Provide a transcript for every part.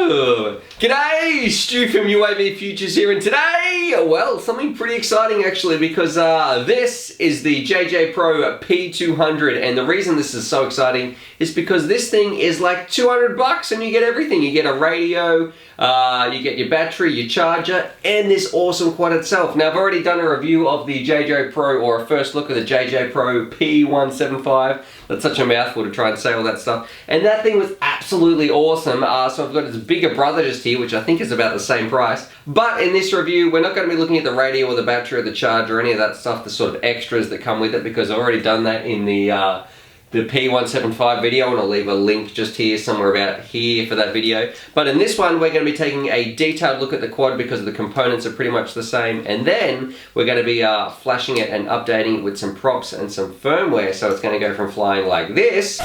G'day, Stu from UAVfutures here, and today, well, something pretty exciting actually, because this is the JJPRO P200, and the reason this is so exciting is because this thing is like 200 bucks and you get everything. You get a radio, you get your battery, your charger, and this awesome quad itself. Now, I've already done a review of the JJPRO, or a first look at the JJPRO P175. That's such a mouthful to try and say all that stuff. And that thing was absolutely awesome. So I've got its bigger brother just here, which I think is about the same price. But in this review, we're not going to be looking at the radio or the battery or the charger or any of that stuff, the sort of extras that come with it, because I've already done that in the P175 video, and I'll leave a link just here, somewhere about here for that video. But in this one, we're going to be taking a detailed look at the quad because the components are pretty much the same, and then we're going to be flashing it and updating it with some props and some firmware, so it's going to go from flying like this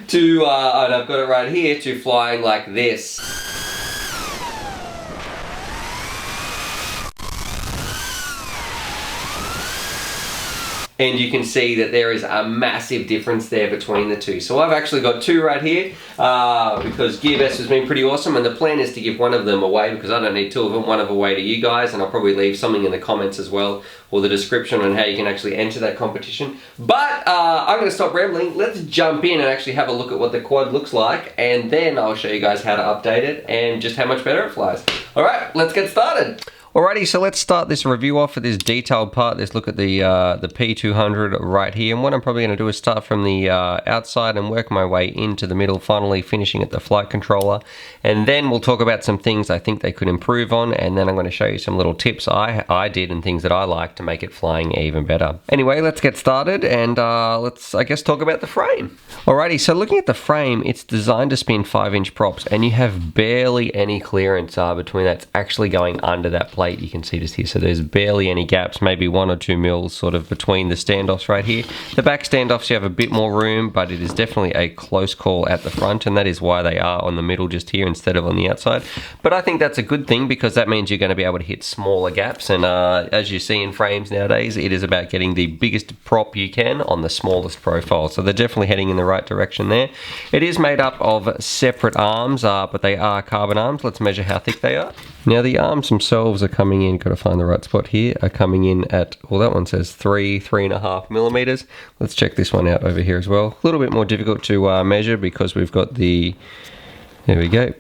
to, and I've got it right here, to flying like this. And you can see that there is a massive difference there between the two. So I've actually got two right here because Gearbest has been pretty awesome, and the plan is to give one of them away because I don't need two of them, one of them away to you guys, and I'll probably leave something in the comments as well, or the description on how you can actually enter that competition. But I'm going to stop rambling. Let's jump in and actually have a look at what the quad looks like, and then I'll show you guys how to update it and just how much better it flies. Alright, let's get started. Alrighty, so let's start this review off with this detailed part. Let's look at the P200 right here. And what I'm probably going to do is start from the outside and work my way into the middle, finally finishing at the flight controller. And then we'll talk about some things I think they could improve on. And then I'm going to show you some little tips I did and things that I like to make it flying even better. Anyway, let's get started, and let's, I guess, talk about the frame. Alrighty, so looking at the frame, it's designed to spin 5-inch props, and you have barely any clearance between that. It's actually going under that plate. You can see just here, so there's barely any gaps, maybe 1 or 2 mils sort of between the standoffs right here. The back standoffs, you have a bit more room, but it is definitely a close call at the front, and that is why they are on the middle just here instead of on the outside. But I think that's a good thing, because that means you're going to be able to hit smaller gaps, and as you see in frames nowadays, it is about getting the biggest prop you can on the smallest profile. So they're definitely heading in the right direction there. It is made up of separate arms, but they are carbon arms. Let's measure how thick they are. Now the arms themselves are coming in, got to find the right spot here, are coming in at, well, that one says 3.5 millimeters. Let's check this one out over here as well. A little bit more difficult to measure because we've got the, there we go.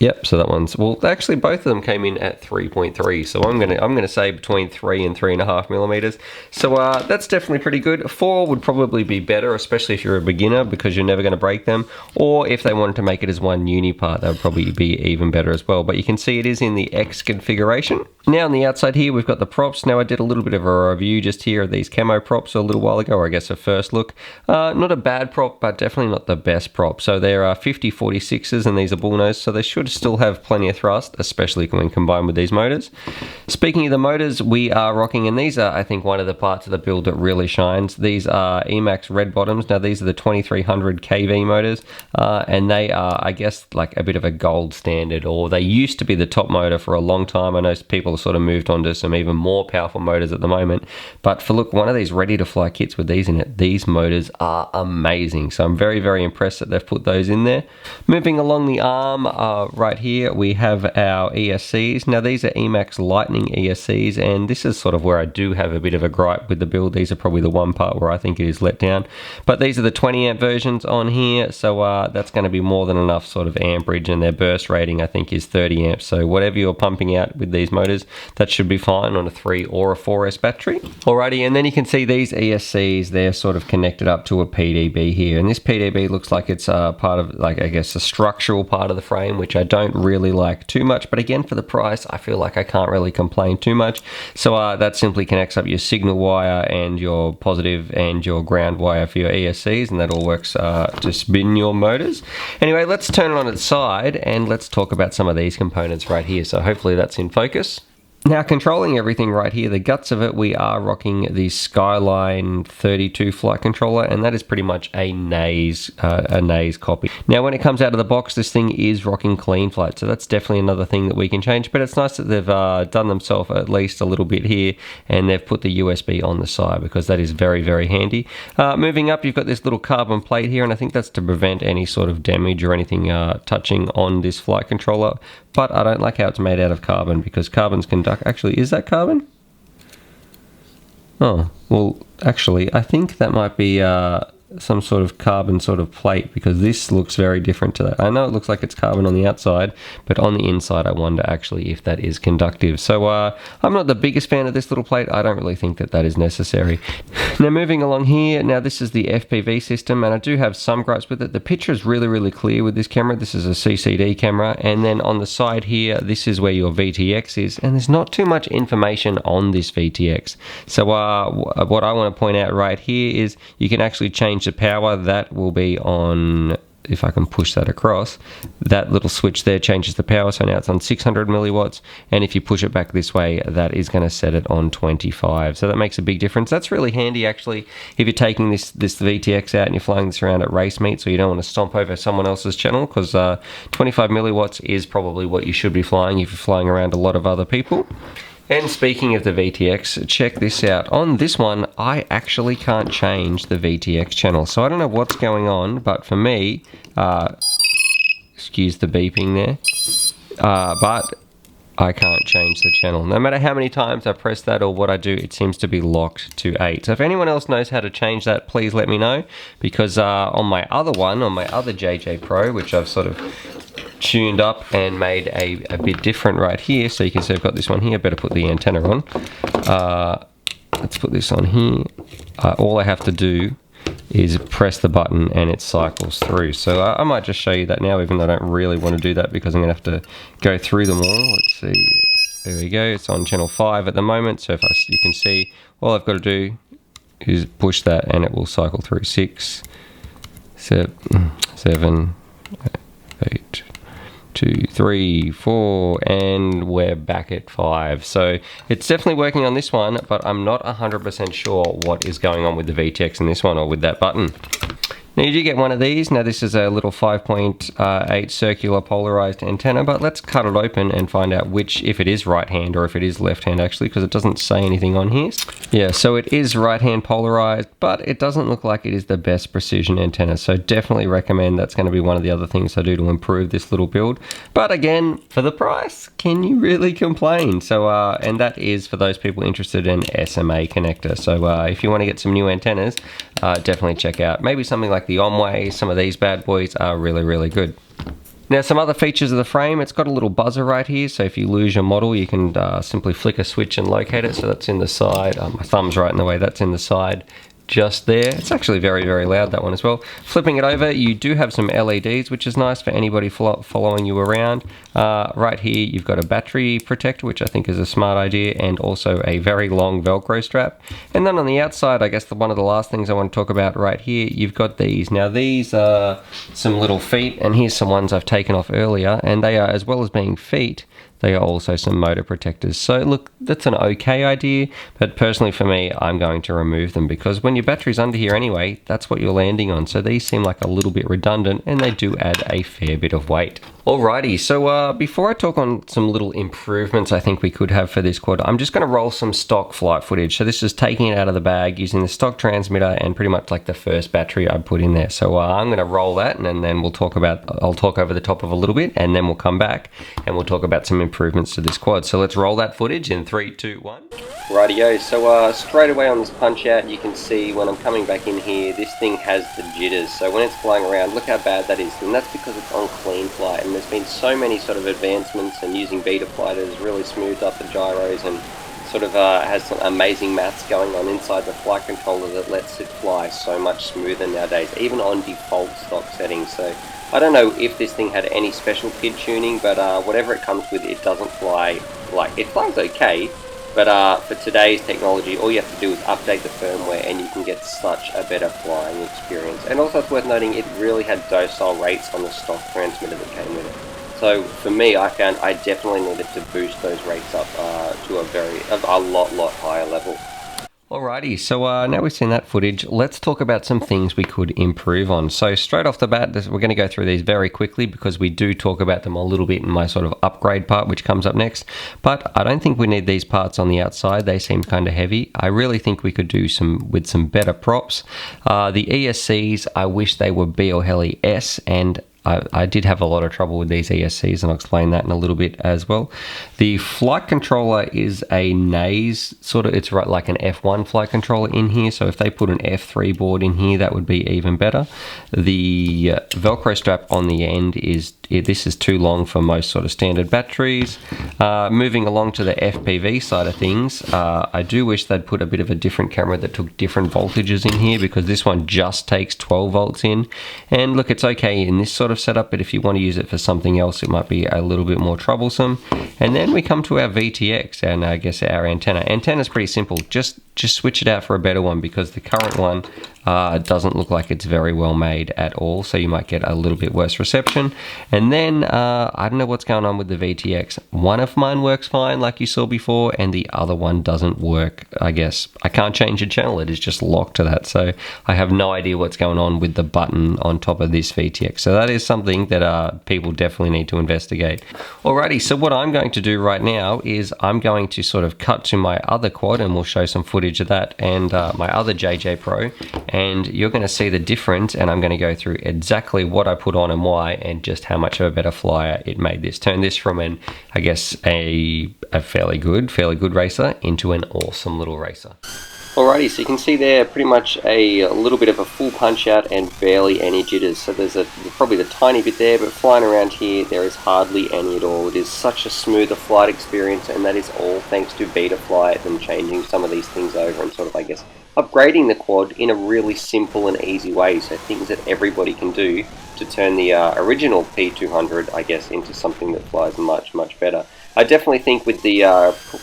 Yep, so that one's, well, actually both of them came in at 3.3, so I'm gonna say between 3 and 3.5 millimeters. So that's definitely pretty good. 4 would probably be better, especially if you're a beginner, because you're never gonna break them. Or if they wanted to make it as one uni part, that would probably be even better as well. But you can see it is in the X configuration. Now on the outside here, we've got the props. Now I did a little bit of a review just here of these camo props a little while ago, or I guess a first look. Not a bad prop, but definitely not the best prop. So there are 50-46s, and these are bullnose, so they should still have plenty of thrust, especially when combined with these motors. Speaking of the motors, we are rocking, and these are, I think, one of the parts of the build that really shines. These are Emax red bottoms. Now these are the 2300 kV motors, and they are, I guess, like a bit of a gold standard, or they used to be the top motor for a long time. I know people have sort of moved on to some even more powerful motors at the moment, but for look, one of these ready to fly kits with these in it, these motors are amazing. So I'm very, very impressed that they've put those in there. Moving along the arm, right here we have our ESCs. Now these are Emax Lightning ESCs, and this is sort of where I do have a bit of a gripe with the build. These are probably the one part where I think it is let down, but these are the 20 amp versions on here, so that's going to be more than enough sort of amperage, and their burst rating I think is 30 amps, so whatever you're pumping out with these motors, that should be fine on a 3 or a 4S battery. Alrighty, and then you can see these ESCs, they're sort of connected up to a PDB here, and this PDB looks like it's part of, like, I guess, a structural part of the frame, which I don't really like too much, but again, for the price, I feel like I can't really complain too much. So that simply connects up your signal wire and your positive and your ground wire for your ESCs, and that all works to spin your motors. Anyway, let's turn it on its side and let's talk about some of these components right here. So hopefully that's in focus. Now, controlling everything right here, the guts of it, we are rocking the Skyline 32 flight controller, and that is pretty much a Naze copy. Now, when it comes out of the box, this thing is rocking clean flight, so that's definitely another thing that we can change, but it's nice that they've done themselves at least a little bit here, and they've put the USB on the side, because that is very, very handy. Moving up, you've got this little carbon plate here, and I think that's to prevent any sort of damage or anything touching on this flight controller. But I don't like how it's made out of carbon, because carbons conduct... Actually, is that carbon? Oh, well, actually, I think that might be some sort of carbon sort of plate, because this looks very different to that. I know it looks like it's carbon on the outside, but on the inside I wonder actually if that is conductive. So I'm not the biggest fan of this little plate. I don't really think that that is necessary. Now, moving along here, now this is the FPV system, and I do have some gripes with it. The picture is really, really clear with this camera. This is a CCD camera, and then on the side here, this is where your VTX is, and there's not too much information on this VTX. So what I want to point out right here is you can actually change the power. That will be on, if I can push that across, that little switch there changes the power, so now it's on 600 milliwatts, and if you push it back this way, that is going to set it on 25, so that makes a big difference. That's really handy actually if you're taking this VTX out and you're flying this around at race meet, so you don't want to stomp over someone else's channel, because 25 milliwatts is probably what you should be flying if you're flying around a lot of other people. And speaking of the VTX, check this out. On this one, I actually can't change the VTX channel. So I don't know what's going on, but for me, excuse the beeping there, but I can't change the channel. No matter how many times I press that or what I do, it seems to be locked to 8. So if anyone else knows how to change that, please let me know, because on my other one, on my other JJPRO, which I've sort of tuned up and made a bit different right here, so you can see I've got this one here. Better put the antenna on. Let's put this on here. All I have to do is press the button and it cycles through. So I might just show you that now, even though I don't really want to do that because I'm going to have to go through them all. Let's see. There we go. It's on channel 5 at the moment. So if you can see, all I've got to do is push that and it will cycle through 6, 7, 8, 2, 3, 4, and we're back at 5. So it's definitely working on this one, but I'm not 100% sure what is going on with the VTX in this one or with that button. Now you do get one of these. Now this is a little 5.8 circular polarized antenna, but let's cut it open and find out if it is right hand or if it is left hand actually, because it doesn't say anything on here. Yeah, so it is right hand polarized, but it doesn't look like it is the best precision antenna, so definitely recommend that's going to be one of the other things I do to improve this little build. But again, for the price, can you really complain? So and that is for those people interested in SMA connector. So if you want to get some new antennas, definitely check out maybe something like the Omway. Some of these bad boys are really, really good. Now, some other features of the frame, it's got a little buzzer right here, so if you lose your model, you can simply flick a switch and locate it. So that's in the side. My thumb's right in the way. That's in the side just there. It's actually very, very loud, that one as well. Flipping it over, you do have some LEDs, which is nice for anybody following you around. Right here, you've got a battery protector, which I think is a smart idea, and also a very long Velcro strap. And then on the outside, I guess one of the last things I want to talk about right here, you've got these. Now, these are some little feet, and here's some ones I've taken off earlier, and they are, as well as being feet, they are also some motor protectors. So look, that's an okay idea, but personally for me, I'm going to remove them, because when your battery's under here anyway, that's what you're landing on. So these seem like a little bit redundant, and they do add a fair bit of weight. Alrighty, so before I talk on some little improvements I think we could have for this quad, I'm just going to roll some stock flight footage. So this is taking it out of the bag using the stock transmitter and pretty much like the first battery I put in there. So I'm going to roll that, and then I'll talk over the top of a little bit, and then we'll come back and we'll talk about some improvements to this quad. So let's roll that footage in 3, 2, 1. Rightio, so straight away on this punch out, you can see when I'm coming back in here, this thing has the jitters. So when it's flying around, look how bad that is, and that's because it's on clean flight. And there's been so many sort of advancements, and using Betaflight has really smoothed up the gyros and sort of has some amazing maths going on inside the flight controller that lets it fly so much smoother nowadays, even on default stock settings. So I don't know if this thing had any special kit tuning, but whatever it comes with, it doesn't fly like, it flies okay, but for today's technology, all you have to do is update the firmware and you can get such a better flying experience. And also it's worth noting, it really had docile rates on the stock transmitter that came with it. So for me, I found I definitely needed to boost those rates up to a lot higher level. Alrighty, so now we've seen that footage, let's talk about some things we could improve on. So straight off the bat, we're going to go through these very quickly because we do talk about them a little bit in my sort of upgrade part, which comes up next. But I don't think we need these parts on the outside. They seem kind of heavy. I really think we could do with some better props. The ESCs, I wish they were B or Heli S, and I did have a lot of trouble with these ESCs, and I'll explain that in a little bit as well. The flight controller is a NAS, sort of, it's right like an F1 flight controller in here, so if they put an F3 board in here, that would be even better. The Velcro strap on the end this is too long for most sort of standard batteries. Moving along to the FPV side of things, I do wish they'd put a bit of a different camera that took different voltages in here, because this one just takes 12 volts in. And look, it's okay in this sort of setup, but if you want to use it for something else, it might be a little bit more troublesome. And then we come to our VTX, and I guess our antenna. Antenna's pretty simple. Just switch it out for a better one, because the current one doesn't look like it's very well made at all, so you might get a little bit worse reception. And then I don't know what's going on with the VTX. One of mine works fine, like you saw before, and the other one doesn't work. I guess I can't change the channel, it is just locked to that, so I have no idea what's going on with the button on top of this VTX. So that is something that people definitely need to investigate. Alrighty, so what I'm going to do right now is I'm going to sort of cut to my other quad, and we'll show some footage of that, and my other JJPRO, and you're going to see the difference, and I'm going to go through exactly what I put on and why, and just how much of a better flyer it made this. Turn this from I guess a fairly good racer into an awesome little racer. Alrighty, so you can see there pretty much a little bit of a full punch out and barely any jitters. So there's probably the tiny bit there, but flying around here there is hardly any at all. It is such a smoother flight experience, and that is all thanks to Betaflight and changing some of these things over and sort of, I guess, upgrading the quad in a really simple and easy way. So things that everybody can do to turn the original P200, I guess, into something that flies much better. I definitely think with the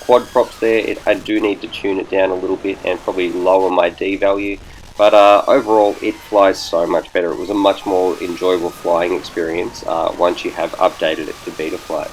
quad props there, I do need to tune it down a little bit and probably lower my D value, but overall it flies so much better. It was a much more enjoyable flying experience once you have updated it to Betaflight.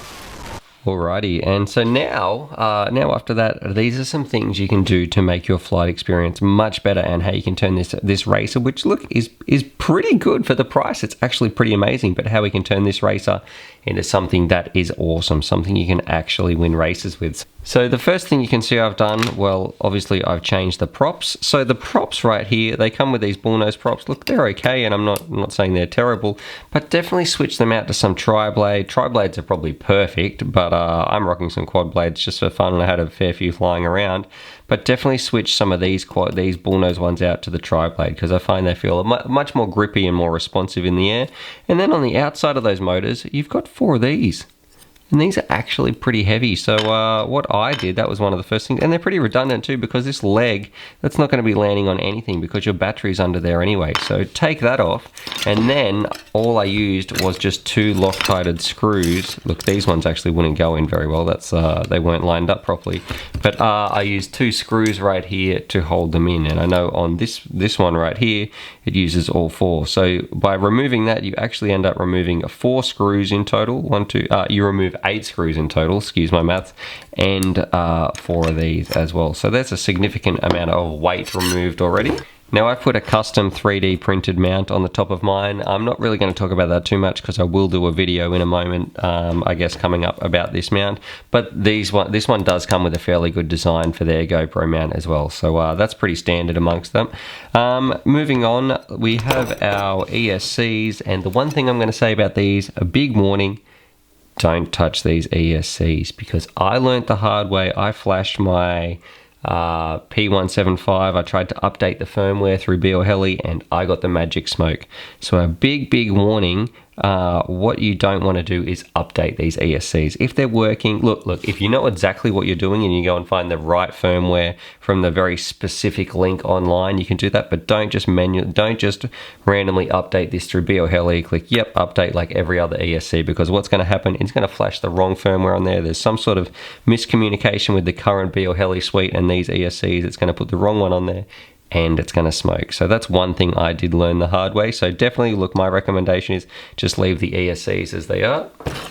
Alrighty, and so now after that, these are some things you can do to make your flight experience much better, and how you can turn this racer, which look is pretty good for the price. It's actually pretty amazing, but how we can turn this racer into something that is awesome, something you can actually win races with. So the first thing you can see I've done, well, obviously I've changed the props. So the props right here, they come with these bullnose props. Look, they're okay, and I'm not saying they're terrible, but definitely switch them out to some tri-blade. Tri-blades are probably perfect, but I'm rocking some quad blades just for fun, and I had a fair few flying around. But definitely switch some of these bullnose ones out to the tri-blade, because I find they feel much more grippy and more responsive in the air. And then on the outside of those motors, you've got 4 of these. And these are actually pretty heavy. So what I did, that was one of the first things, and they're pretty redundant too, because this leg, that's not going to be landing on anything because your battery's under there anyway. So take that off, and then all I used was just 2 Loctited screws. Look, these ones actually wouldn't go in very well. That's they weren't lined up properly. But I used 2 screws right here to hold them in, and I know on this one right here, it uses all 4. So by removing that, you actually end up removing 4 screws in total. You remove 8 screws in total, excuse my maths, and 4 of these as well. So that's a significant amount of weight removed already. Now I've put a custom 3D printed mount on the top of mine. I'm not really going to talk about that too much because I will do a video in a moment, I guess, coming up about this mount. But this one does come with a fairly good design for their GoPro mount as well. So that's pretty standard amongst them. Moving on, we have our ESCs, and the one thing I'm going to say about these, a big warning, don't touch these ESCs, because I learnt the hard way. I flashed my P175. I tried to update the firmware through Be or Heli, and I got the magic smoke. So a big warning. What you don't want to do is update these ESCs. If they're working, look, if you know exactly what you're doing and you go and find the right firmware from the very specific link online, you can do that, but don't just randomly update this through Be or Heli, click yep, update like every other ESC, because what's going to happen, it's going to flash the wrong firmware on there. There's some sort of miscommunication with the current Be or Heli suite and these ESCs. It's going to put the wrong one on there, and it's going to smoke. So that's one thing I did learn the hard way. So definitely, look, my recommendation is just leave the ESCs as they are.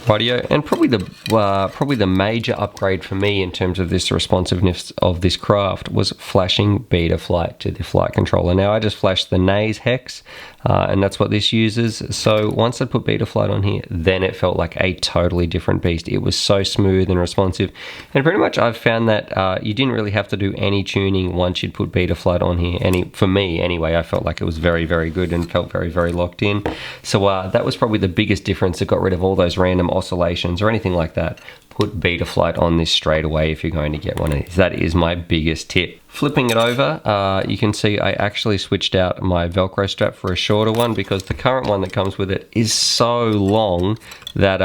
Radio, and probably the major upgrade for me in terms of this responsiveness of this craft was flashing beta flight to the flight controller. Now I just flashed the Naze hex, and that's what this uses. So once I put beta flight on here, then it felt like a totally different beast. It was so smooth and responsive, and pretty much I've found that you didn't really have to do any tuning once you'd put beta flight on here. For me anyway, I felt like it was very, very good and felt very, very locked in. So that was probably the biggest difference. It got rid of all those random oscillations or anything like that. Put beta flight on this straight away if you're going to get one of these. That is my biggest tip. Flipping it over, you can see I actually switched out my Velcro strap for a shorter one because the current one that comes with it is so long that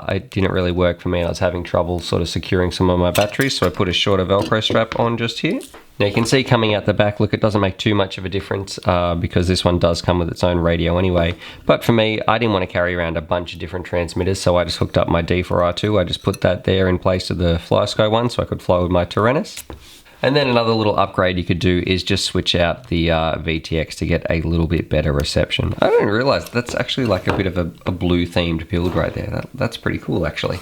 it didn't really work for me. I was having trouble sort of securing some of my batteries, so I put a shorter Velcro strap on just here. Now you can see coming out the back, look, it doesn't make too much of a difference because this one does come with its own radio anyway. But for me, I didn't want to carry around a bunch of different transmitters, so I just hooked up my D4R2. I just put that there in place of the FlySky one so I could fly with my Tyrannus. And then another little upgrade you could do is just switch out the VTX to get a little bit better reception. I didn't realize that's actually like a bit of a blue themed build right there. That's pretty cool actually.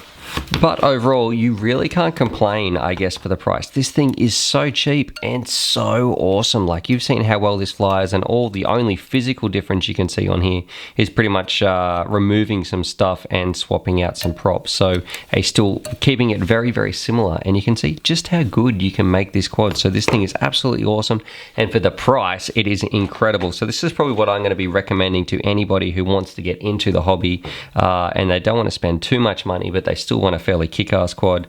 But overall, you really can't complain, I guess, for the price. This thing is so cheap and so awesome. Like, you've seen how well this flies, and the only physical difference you can see on here is pretty much removing some stuff and swapping out some props. So still keeping it very, very similar. And you can see just how good you can make this quad. So this thing is absolutely awesome. And for the price, it is incredible. So this is probably what I'm going to be recommending to anybody who wants to get into the hobby and they don't want to spend too much money, but they still want a fairly kick-ass quad.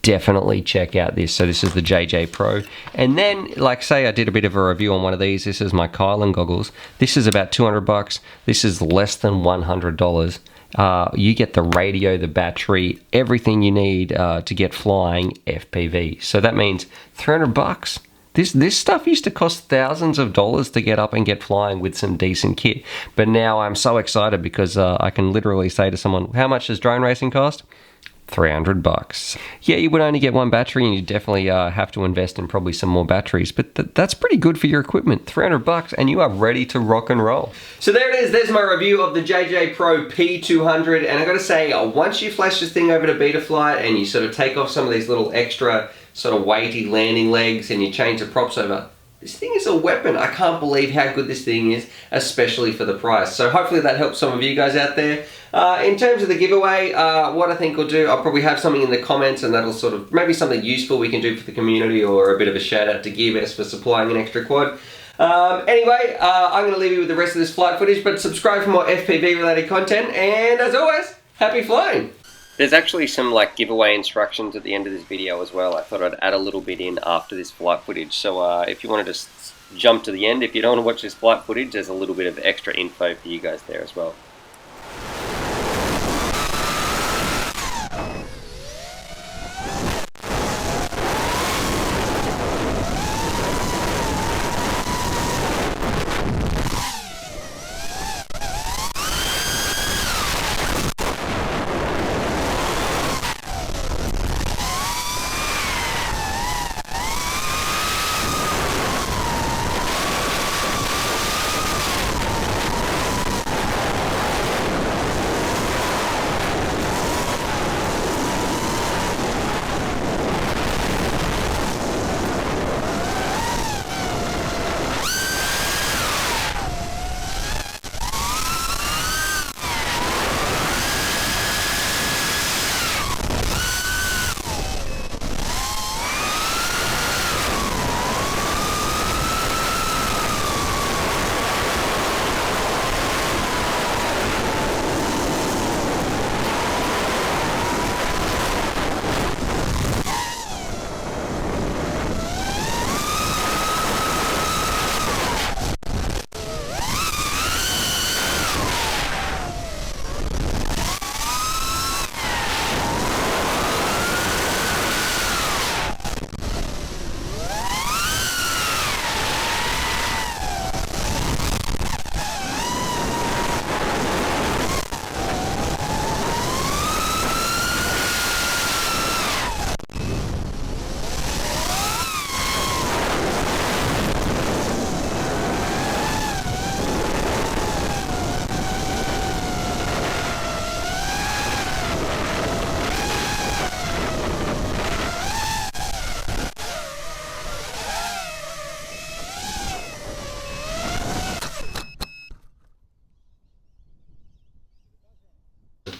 Definitely check out this. So this is the JJPRO. And then, like, say I did a bit of a review on one of these. This is my Kylan goggles. This is about 200 bucks. This is less than $100. You get the radio, the battery, everything you need to get flying FPV. So that means 300 bucks. This stuff used to cost thousands of dollars to get up and get flying with some decent kit. But now I'm so excited because I can literally say to someone, how much does drone racing cost? 300 bucks. Yeah, you would only get one battery and you definitely have to invest in probably some more batteries, but that's pretty good for your equipment. 300 bucks and you are ready to rock and roll. So there it is. There's my review of the JJPRO P200, and I gotta say, once you flash this thing over to Betaflight and you sort of take off some of these little extra sort of weighty landing legs and you change the props over, this thing is a weapon. I can't believe how good this thing is, especially for the price. So hopefully that helps some of you guys out there. In terms of the giveaway, what I think we'll do, I'll probably have something in the comments, and that'll sort of, maybe something useful we can do for the community, or a bit of a shout out to Gearbest for supplying an extra quad. Anyway, I'm going to leave you with the rest of this flight footage, but subscribe for more FPV related content, and as always, happy flying! There's actually some like giveaway instructions at the end of this video as well. I thought I'd add a little bit in after this flight footage. So if you want to just jump to the end, if you don't want to watch this flight footage, there's a little bit of extra info for you guys there as well.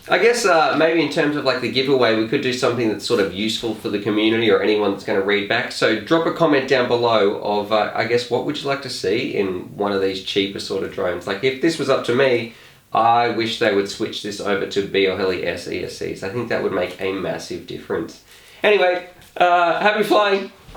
I guess maybe in terms of like the giveaway, we could do something that's sort of useful for the community or anyone that's going to read back. So drop a comment down below of, I guess, what would you like to see in one of these cheaper sort of drones? Like if this was up to me, I wish they would switch this over to BL Heli S ESCs. I think that would make a massive difference. Anyway, happy flying!